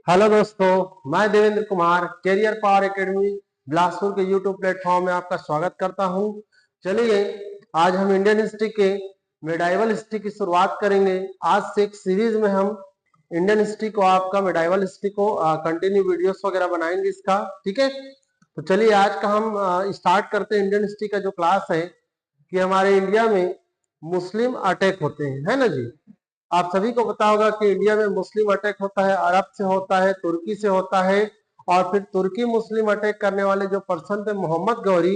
Hello दोस्तों, मैं Devendra Kumar career power academy Bilaspur के यूट्यूब प्लेटफॉर्म में आपका स्वागत करता हूं। चलिए, आज हम इंडियन हिस्ट्री के मेडाइवल हिस्ट्री की शुरुआत करेंगे। आज से एक सीरीज में हम इंडियन हिस्ट्री को आपका मेडाइवल हिस्ट्री को कंटिन्यू वीडियोस वगैरह बनाएंगे इसका। ठीक है, तो चलिए आज का हम स्टार्ट करते हैं। इंडियन हिस्ट्री का जो क्लास है कि हमारे इंडिया में मुस्लिम अटैक होते हैं, है ना जी। आप सभी को पता होगा कि इंडिया में मुस्लिम अटैक होता है, अरब से होता है, तुर्की से होता है। और फिर तुर्की मुस्लिम अटैक करने वाले जो पर्सन थे मोहम्मद गौरी,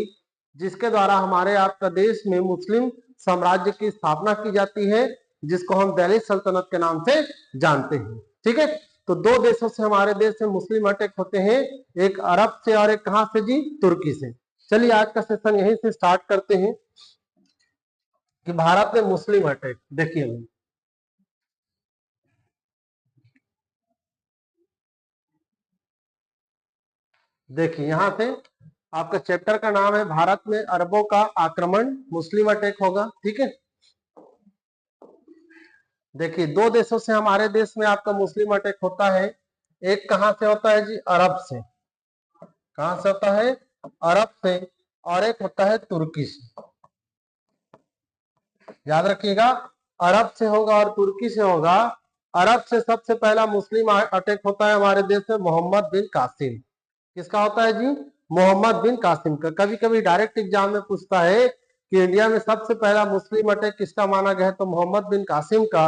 जिसके द्वारा हमारे आपका देश में मुस्लिम साम्राज्य की स्थापना की जाती है, जिसको हम दिल्ली सल्तनत के नाम से जानते हैं। ठीक है, तो दो देशों से हमारे देश में मुस्लिम अटैक होते हैं, एक अरब से और एक कहां से जी, तुर्की से। चलिए आज का सेशन यहीं से स्टार्ट करते हैं कि भारत में मुस्लिम अटैक। देखिए, देखिए यहां से आपका चैप्टर का नाम है भारत में अरबों का आक्रमण, मुस्लिम अटैक होगा। ठीक है, देखिए दो देशों से हमारे देश में आपका मुस्लिम अटैक होता है। एक कहां से होता है जी, अरब से। कहां से होता है? अरब से। और एक होता है तुर्की से। याद रखिएगा, अरब से होगा और तुर्की से होगा। अरब से सबसे पहला मुस्लिम अटैक होता है हमारे देश में मोहम्मद बिन कासिम। किसका होता है जी? मोहम्मद बिन कासिम का। कभी कभी डायरेक्ट एग्जाम में पूछता है कि इंडिया में सबसे पहला मुस्लिम अटैक किसका माना गया है, तो मोहम्मद बिन कासिम का।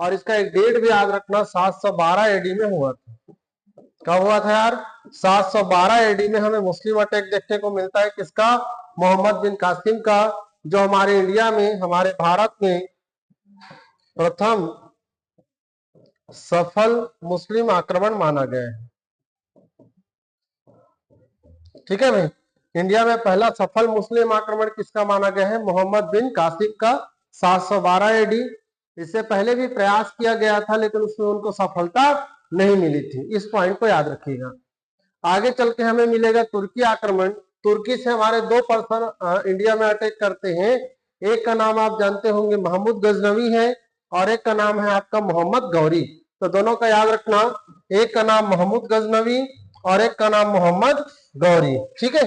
और इसका एक डेट भी याद रखना, 712 एडी में हुआ था। कब हुआ था यार? 712 एडी में हमें मुस्लिम अटैक देखने को मिलता है। किसका? मोहम्मद बिन कासिम का, जो हमारे इंडिया में, हमारे भारत में प्रथम सफल मुस्लिम आक्रमण माना गया है। ठीक है भाई, इंडिया में पहला सफल मुस्लिम आक्रमण किसका माना गया है? मोहम्मद बिन कासिम का, 712 एडी। इससे पहले भी प्रयास किया गया था, लेकिन उसमें उनको सफलता नहीं मिली थी। इस पॉइंट को याद रखिएगा। आगे चल के हमें मिलेगा तुर्की आक्रमण। तुर्की से हमारे दो पर्सन इंडिया में अटैक करते हैं। एक का नाम आप जानते होंगे महमूद गजनवी है, और एक का नाम है आपका मोहम्मद गौरी। तो दोनों का याद रखना, एक का नाम महमूद गजनवी और एक का नाम मोहम्मद गौरी। ठीक है,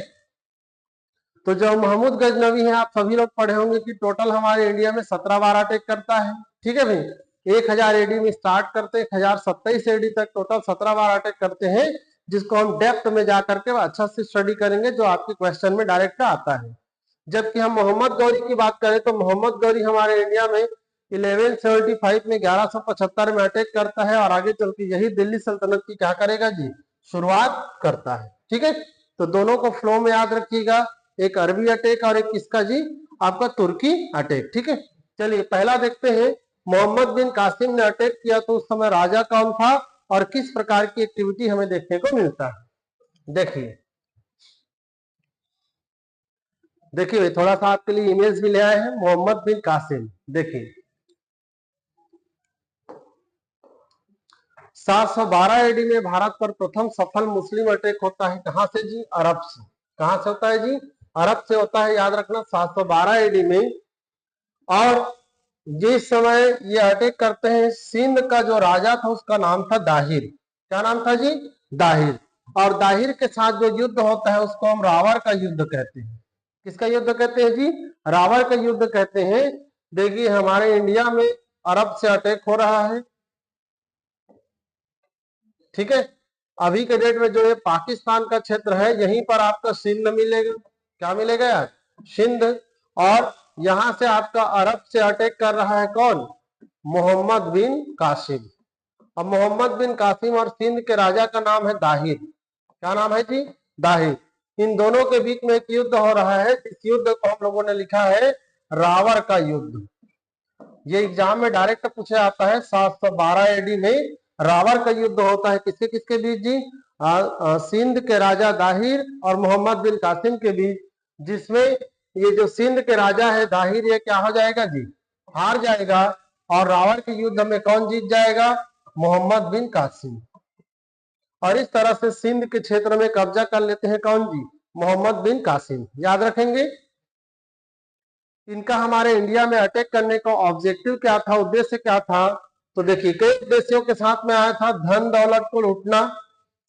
तो जो महमूद गजनवी है, आप सभी लोग पढ़े होंगे कि टोटल हमारे इंडिया में 17 बार अटैक करता है। ठीक है भाई, 1000 एडी में स्टार्ट करते 1027 एडी तक टोटल 17 बार अटैक करते हैं, जिसको हम डेप्थ में जाकर के अच्छा से स्टडी करेंगे, जो आपके क्वेश्चन में डायरेक्ट आता है। जबकि हम मोहम्मद गौरी की बात करें तो मोहम्मद गौरी हमारे इंडिया में 1175 में 1175 में अटैक करता है, और आगे चल के यही दिल्ली सल्तनत की क्या करेगा जी, शुरुआत करता है। ठीक है, तो दोनों को फ्लो में याद रखिएगा, एक अरबी अटैक और एक किसका जी, आपका तुर्की अटैक। ठीक है, चलिए पहला देखते हैं। मोहम्मद बिन कासिम ने अटैक किया तो उस समय राजा कौन था और किस प्रकार की एक्टिविटी हमें देखने को मिलता है। देखिए, देखिए थोड़ा सा आपके लिए इमेज भी ले आए हैं मोहम्मद बिन कासिम। देखिए 712 एडी में भारत पर प्रथम सफल मुस्लिम अटैक होता है। कहां से जी? अरब से। कहां से होता है जी? अरब से होता है, याद रखना 712 एडी में। और जिस समय ये अटैक करते हैं, सिंध का जो राजा था उसका नाम था दाहिर। क्या नाम था जी? दाहिर। और दाहिर के साथ जो युद्ध होता है उसको हम रावण का युद्ध कहते हैं। किसका युद्ध कहते हैं जी? रावण का युद्ध कहते हैं। देखिए हमारे इंडिया में अरब से अटैक हो रहा है। ठीक है, अभी के डेट में जो ये पाकिस्तान का क्षेत्र है, यहीं पर आपका सिंध मिलेगा। क्या मिलेगा यार? सिंध। और यहां से आपका अरब से अटैक कर रहा है कौन? मोहम्मद बिन कासिम। अब मोहम्मद बिन कासिम और सिंध के राजा का नाम है दाहिर। क्या नाम है जी? दाहिर। इन दोनों के बीच में एक युद्ध हो रहा है, इस युद्ध को हम लोगों ने लिखा है रावण का युद्ध। ये एग्जाम में डायरेक्ट पूछा जाता है। 712 एडी में रावण का युद्ध होता है, किसके किसके बीच जी? सिंध के राजा दाहिर और मोहम्मद बिन कासिम के बीच, जिसमें ये जो सिंध के राजा है दाहिर, ये क्या हो जाएगा जी? हार जाएगा। और रावण के युद्ध में कौन जीत जाएगा? मोहम्मद बिन कासिम। और इस तरह से सिंध के क्षेत्र में कब्जा कर लेते हैं कौन जी? मोहम्मद बिन कासिम। याद रखेंगे, इनका हमारे इंडिया में अटैक करने का ऑब्जेक्टिव क्या था, उद्देश्य क्या था? तो देखिए कई उद्देश्यों के साथ में आया था, धन दौलत को लूटना।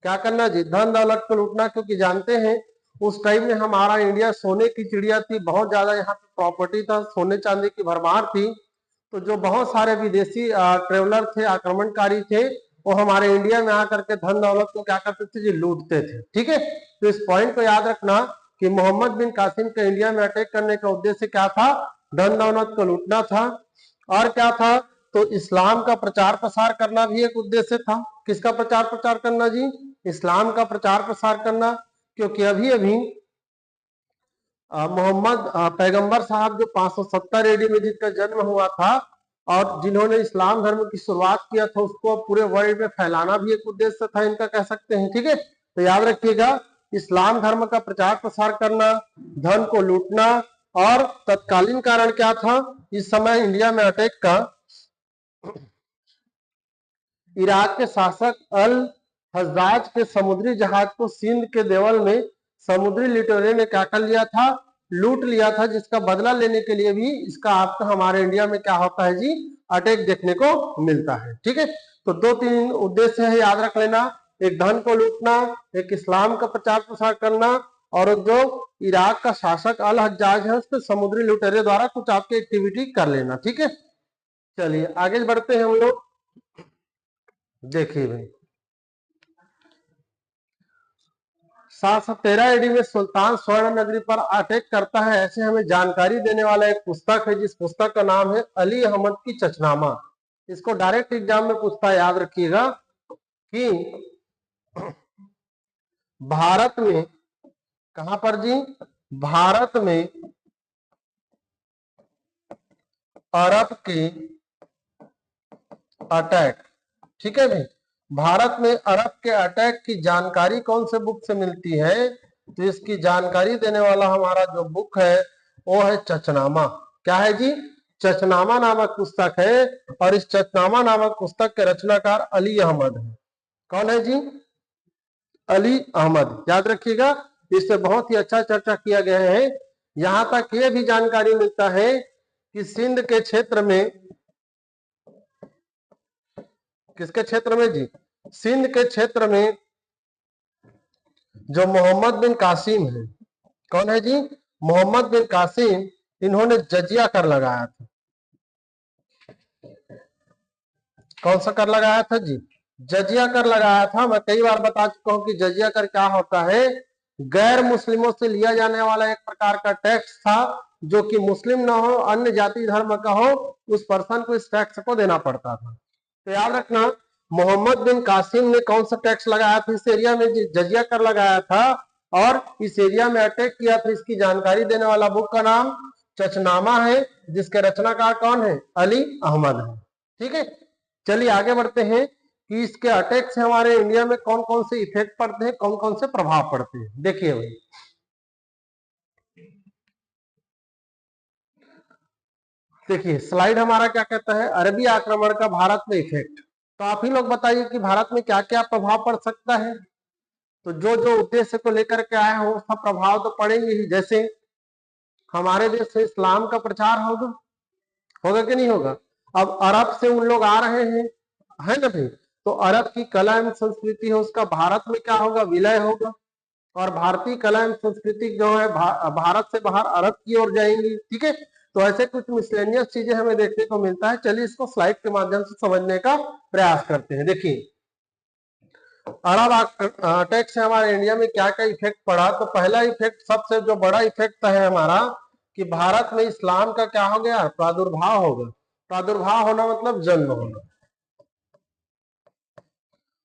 क्या करना जी, धन दौलत को लूटना, क्योंकि जानते हैं उस टाइम में हमारा इंडिया सोने की चिड़िया थी, बहुत ज्यादा यहाँ पे प्रॉपर्टी था, सोने चांदी की भरमार थी। तो जो बहुत सारे विदेशी ट्रेवलर थे, आक्रमणकारी थे, वो हमारे इंडिया में आकर के धन दौलत को क्या करते थे जी, लूटते थे। ठीक है, तो इस पॉइंट को याद रखना कि मोहम्मद बिन कासिम का इंडिया में अटैक करने का उद्देश्य क्या था, धन दौलत को लूटना था। और क्या था, तो इस्लाम का प्रचार प्रसार करना भी एक उद्देश्य था। किसका प्रचार प्रसार करना जी, इस्लाम का प्रचार प्रसार करना। क्योंकि अभी अभी मोहम्मद पैगंबर साहब जो 570 एडी में जिनका जन्म हुआ था और जिन्होंने इस्लाम धर्म की शुरुआत किया था, उसको पूरे वर्ल्ड में फैलाना भी एक उद्देश्य था इनका, कह सकते हैं। ठीक है, तो याद रखिएगा, इस्लाम धर्म का प्रचार प्रसार करना, धन को लूटना। और तत्कालीन कारण क्या था इस समय इंडिया में अटैक का, इराक के शासक अल हज्जाज के समुद्री जहाज को सिंध के देवल में समुद्री लुटेरे ने क्या कर लिया था, लूट लिया था, जिसका बदला लेने के लिए भी इसका आपका हमारे इंडिया में क्या होता है जी, अटैक देखने को मिलता है। ठीक है, तो दो तीन उद्देश्य है, याद रख लेना, एक धन को लूटना, एक इस्लाम का प्रचार प्रसार करना, और जो इराक का शासक अल हज्जाज है उसके समुद्री लुटेरे द्वारा कुछ आपकी एक्टिविटी कर लेना। ठीक है, चलिए आगे बढ़ते हैं हम लोग। देखिए भाई, 713 एडी में सुल्तान स्वर्ण नगरी पर अटैक करता है, ऐसे हमें जानकारी देने वाला एक पुस्तक है, जिस पुस्तक का नाम है अली अहमद की चचनामा। इसको डायरेक्ट एग्जाम में पूछता है, याद रखिएगा कि भारत में, कहां पर जी, भारत में अरब के अटैक। ठीक है भाई, भारत में अरब के अटैक की जानकारी कौन से बुक से मिलती है, तो इसकी जानकारी देने वाला हमारा जो बुक है वो है चचनामा। क्या है जी, चचनामा नामक पुस्तक है, और इस चचनामा नामक पुस्तक के रचनाकार अली अहमद है। कौन है जी, अली अहमद, याद रखिएगा, इससे बहुत ही अच्छा चर्चा किया गया है। यहां तक ये भी जानकारी मिलता है कि सिंध के क्षेत्र में, किसके क्षेत्र में जी, सिंध के क्षेत्र में जो मोहम्मद बिन कासिम है, कौन है जी, मोहम्मद बिन कासिम, इन्होंने जजिया कर लगाया था। कौन सा कर लगाया था जी, जजिया कर लगाया था। मैं कई बार बता चुका हूं कि जजिया कर क्या होता है, गैर मुस्लिमों से लिया जाने वाला एक प्रकार का टैक्स था, जो कि मुस्लिम ना हो, अन्य जाति धर्म का हो, उस पर्सन को इस टैक्स को देना पड़ता था। तो याद रखना, मोहम्मद बिन कासिम ने कौन सा टैक्स लगाया था इस एरिया में, जजिया कर लगाया था, और इस एरिया में अटैक किया था। इसकी जानकारी देने वाला बुक का नाम चचनामा है, जिसके रचनाकार कौन है, अली अहमद है। ठीक है, चलिए आगे बढ़ते हैं कि इसके अटैक से हमारे इंडिया में कौन कौन से इफेक्ट पड़ते हैं, कौन कौन से प्रभाव पड़ते हैं। देखिए भाई, देखिए स्लाइड हमारा क्या कहता है, अरबी आक्रमण का भारत में इफेक्ट। तो आप ही लोग बताइए कि भारत में क्या क्या प्रभाव पड़ सकता है। तो जो जो उद्देश्य को लेकर के आए हो सब प्रभाव तो पड़ेंगे ही। जैसे हमारे देश में इस्लाम का प्रचार होगा, होगा कि नहीं होगा। अब अरब से उन लोग आ रहे हैं, है ना भाई, तो अरब की कला एवं संस्कृति है, उसका भारत में क्या होगा, विलय होगा, और भारतीय कला एवं संस्कृति जो है भारत से बाहर अरब की ओर जाएंगी। ठीक है, तो ऐसे कुछ मिसलेनियस चीजें हमें देखने को मिलता है। चलिए इसको स्लाइड के माध्यम से समझने का प्रयास करते हैं। देखिए, अरब अटैक से हमारे इंडिया में क्या क्या इफेक्ट पड़ा। तो पहला इफेक्ट, सबसे जो बड़ा इफेक्ट है हमारा, कि भारत में इस्लाम का क्या हो गया, प्रादुर्भाव होगा। प्रादुर्भाव होना मतलब जन्म होना।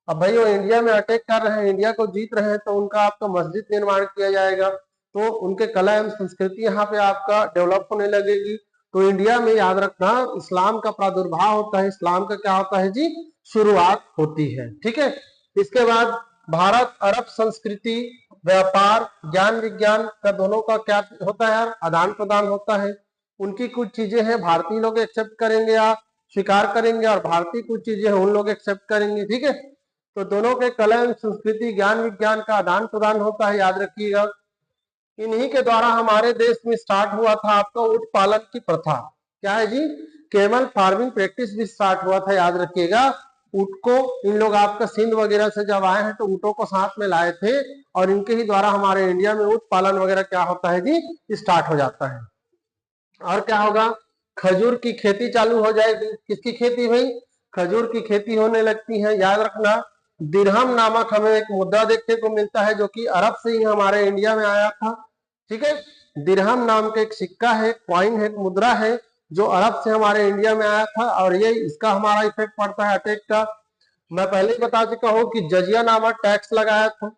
अब भाई वो इंडिया में अटैक कर रहे हैं, इंडिया को जीत रहे हैं, तो उनका आपका मस्जिद निर्माण किया जाएगा, तो उनके कला एवं संस्कृति यहाँ पे आपका डेवलप होने लगेगी। तो इंडिया में याद रखना, इस्लाम का प्रादुर्भाव होता है, इस्लाम का क्या होता है जी, शुरुआत होती है। ठीक है, इसके बाद भारत अरब संस्कृति, व्यापार, ज्ञान विज्ञान का दोनों का क्या होता है यार, आदान प्रदान होता है। उनकी कुछ चीजें हैं भारतीय लोग एक्सेप्ट करेंगे या स्वीकार करेंगे, और भारतीय कुछ चीजें उन लोग एक्सेप्ट करेंगे। ठीक है, तो दोनों के कला एवं संस्कृति, ज्ञान विज्ञान का आदान प्रदान होता है, याद रखिएगा। इन्हीं के द्वारा हमारे देश में स्टार्ट हुआ था आपका ऊंट पालन की प्रथा। क्या है जी, केमल फार्मिंग प्रैक्टिस भी स्टार्ट हुआ था, याद रखिएगा। ऊंट को इन लोग आपका सिंध वगैरह से जब आए हैं तो ऊंटों को साथ में लाए थे, और इनके ही द्वारा हमारे इंडिया में ऊंट पालन वगैरह क्या होता है जी, स्टार्ट हो जाता है। और क्या होगा, खजूर की खेती चालू हो जाएगी। किसकी खेती भाई, खजूर की खेती होने लगती है। याद रखना, दिरहम नामक हमें एक मुद्रा देखने को मिलता है जो कि अरब से ही हमारे इंडिया में आया था। ठीक है, दिरहम नाम का एक सिक्का है, कॉइन है, मुद्रा है, जो अरब से हमारे इंडिया में आया था, और ये इसका हमारा इफेक्ट पड़ता है अटैक का। मैं पहले ही बता चुका हूं कि जजिया नामक टैक्स लगाया था।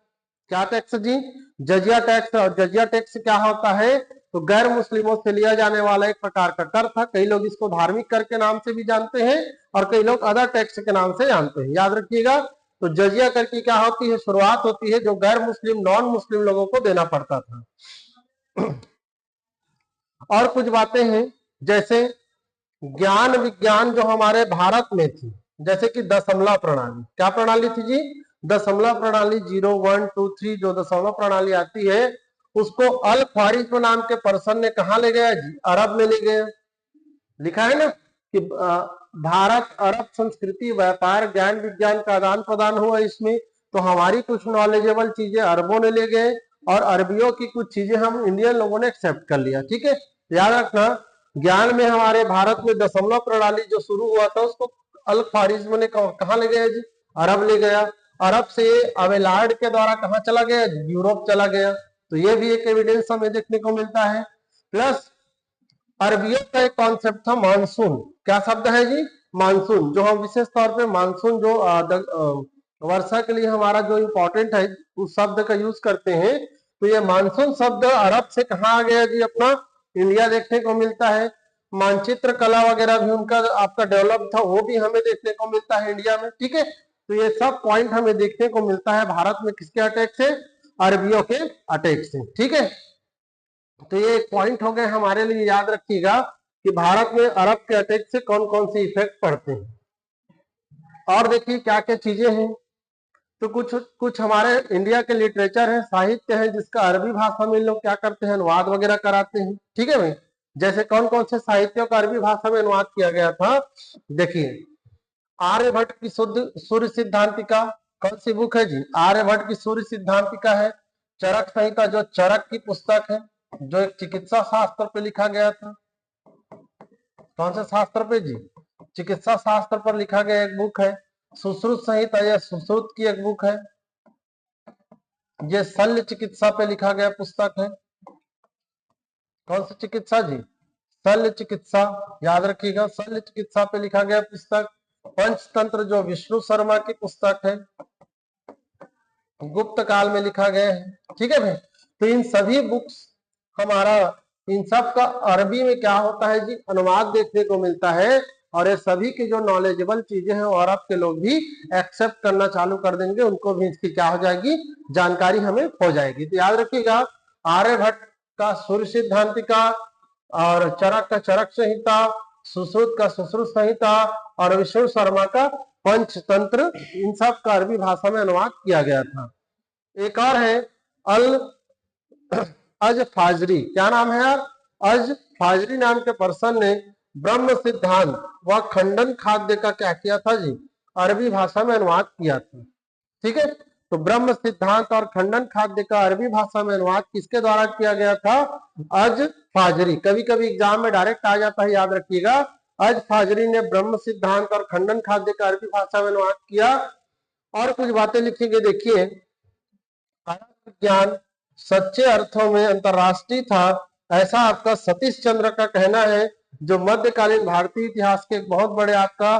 क्या टैक्स जी, जजिया टैक्स। और जजिया टैक्स क्या होता है, तो गैर मुस्लिमों से लिया जाने वाला एक प्रकार का कर था। कई लोग इसको धार्मिक कर के नाम से भी जानते हैं और कई लोग अदर टैक्स के नाम से जानते हैं, याद रखिएगा। तो जजिया कर की क्या होती है, शुरुआत होती है जो गैर मुस्लिम नॉन मुस्लिम लोगों को देना पड़ता था। और कुछ बातें हैं, जैसे ज्ञान विज्ञान जो हमारे भारत में थी, जैसे कि दशमलव प्रणाली। क्या प्रणाली थी जी, दशमलव प्रणाली। 0 1 2 3 जो दशमलव प्रणाली आती है, उसको अल ख्वारिज्म नाम के पर्सन ने कहा ले गया जी, अरब में ले गया। लिखा है ना कि भारत अरब संस्कृति व्यापार ज्ञान विज्ञान का आदान प्रदान हुआ इसमें। तो हमारी कुछ नॉलेजेबल चीजें अरबों ने ले गए और अरबियों की कुछ चीजें हम इंडियन लोगों ने एक्सेप्ट कर लिया। ठीक है, याद रखना, ज्ञान में हमारे भारत में दशमलव प्रणाली जो शुरू हुआ था उसको अल ख्वारिज्म ने कहा ले गया जी, अरब ले गया। अरब से अवेलार्ड के द्वारा कहाँ चला गया, यूरोप चला गया। तो ये भी एक एविडेंस हमें देखने को मिलता है। प्लस अरबियों का एक कॉन्सेप्ट था मानसून। क्या शब्द है जी, मानसून। जो हम विशेष तौर पे मानसून जो वर्षा के लिए हमारा जो इम्पोर्टेंट है उस शब्द का यूज करते हैं। तो ये मानसून शब्द अरब से कहाँ आ गया जी, अपना इंडिया देखने को मिलता है। मानचित्र कला वगैरह भी उनका आपका डेवलप था, वो भी हमें देखने को मिलता है इंडिया में। ठीक है, तो ये सब पॉइंट हमें देखने को मिलता है भारत में किसके अटैक से, अरबियों के अटैक से। ठीक है, तो ये एक पॉइंट हो गए हमारे लिए, याद रखिएगा कि भारत में अरब के अटैक से कौन कौन से इफेक्ट पड़ते हैं। और देखिए क्या क्या चीजें हैं, तो कुछ कुछ हमारे इंडिया के लिटरेचर है, साहित्य है, जिसका अरबी भाषा में लोग क्या करते हैं, अनुवाद वगैरह कराते हैं। ठीक है भाई, जैसे कौन कौन से साहित्यों का अरबी भाषा में अनुवाद किया गया था। देखिए, आर्यभट्ट की शुद्ध सूर्य सिद्धांतिका, कौन सी बुक है जी, आर्यभट्ट की सूर्य सिद्धांतिका है। चरक संहिता जो चरक की पुस्तक है, जो एक चिकित्सा शास्त्र पे लिखा गया था। कौन से शास्त्र पे जी, चिकित्सा शास्त्र पर लिखा गया एक बुक है। सुश्रुत संहिता यह सुश्रुत की एक बुक है। ये शल्य चिकित्सा पे लिखा गया पुस्तक है। कौन सी चिकित्सा जी, शल्य चिकित्सा, याद रखिएगा, शल्य चिकित्सा पे लिखा गया पुस्तक। पंचतंत्र जो विष्णु शर्मा की पुस्तक है, गुप्त काल में लिखा गया है। ठीक है भाई, तो इन सभी बुक्स हमारा, इन सब का अरबी में क्या होता है जी, अनुवाद देखने को मिलता है। और ये सभी की जो नॉलेजेबल चीजें हैं और अरब के लोग भी एक्सेप्ट करना चालू कर देंगे, उनको भी इसकी क्या हो जाएगी, जानकारी हमें हो जाएगी। तो याद रखिएगा, आर्यभट्ट का सूर्य सिद्धांतिका, और चरक का चरक संहिता, सुश्रुत का सुश्रुत संहिता, और विष्णु शर्मा का पंचतंत्र, इन सब का अरबी भाषा में अनुवाद किया गया था। एक और है अल अज फाजरी। क्या नाम है यार, अज फाजरी नाम के पर्सन ने ब्रह्म सिद्धांत व खंडन खाद्य का क्या किया था जी, अरबी भाषा में अनुवाद किया था। ठीक है, तो ब्रह्म सिद्धांत और खंडन खाद्य का अरबी भाषा में अनुवाद किसके द्वारा किया गया था, अज फाजरी। कभी कभी एग्जाम में डायरेक्ट आ जाता है, याद रखिएगा, अज फाजरी ने ब्रह्म सिद्धांत और खंडन खाद्य का अरबी भाषा में अनुवाद किया। और कुछ बातें लिखेंगे, देखिए, विज्ञान सच्चे अर्थों में अंतरराष्ट्रीय था, ऐसा आपका सतीश चंद्र का कहना है, जो मध्यकालीन भारतीय इतिहास के एक बहुत बड़े आपका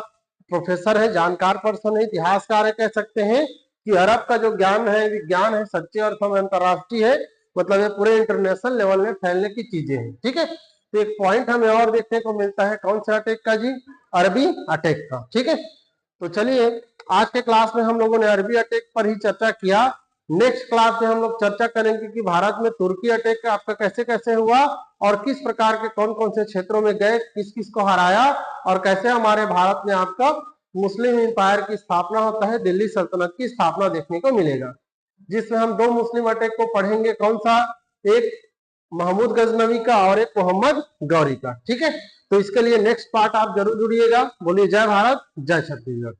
प्रोफेसर है, जानकार पर्सन है, इतिहासकार है, कह सकते हैं कि अरब का जो ज्ञान है, विज्ञान है, सच्चे अर्थों में अंतरराष्ट्रीय है, मतलब ये पूरे इंटरनेशनल लेवल में फैलने की चीजें हैं। ठीक है, तो एक पॉइंट हमें और देखने को मिलता है, कौन सा अटैक का जी, अरबी अटैक का। ठीक है, तो चलिए, आज के क्लास में हम लोगों ने अरबी अटैक पर ही चर्चा किया। नेक्स्ट क्लास में हम लोग चर्चा करेंगे कि भारत में तुर्की अटैक आपका कैसे कैसे हुआ, और किस प्रकार के कौन कौन से क्षेत्रों में गए, किस किस को हराया, और कैसे हमारे भारत में आपका मुस्लिम एम्पायर की स्थापना होता है, दिल्ली सल्तनत की स्थापना देखने को मिलेगा, जिसमें हम दो मुस्लिम अटैक को पढ़ेंगे। कौन सा, एक महमूद गजनवी का और एक मोहम्मद गौरी का। ठीक है, तो इसके लिए नेक्स्ट पार्ट आप जरूर जुड़िएगा। बोलिए जय भारत, जय छत्तीसगढ़।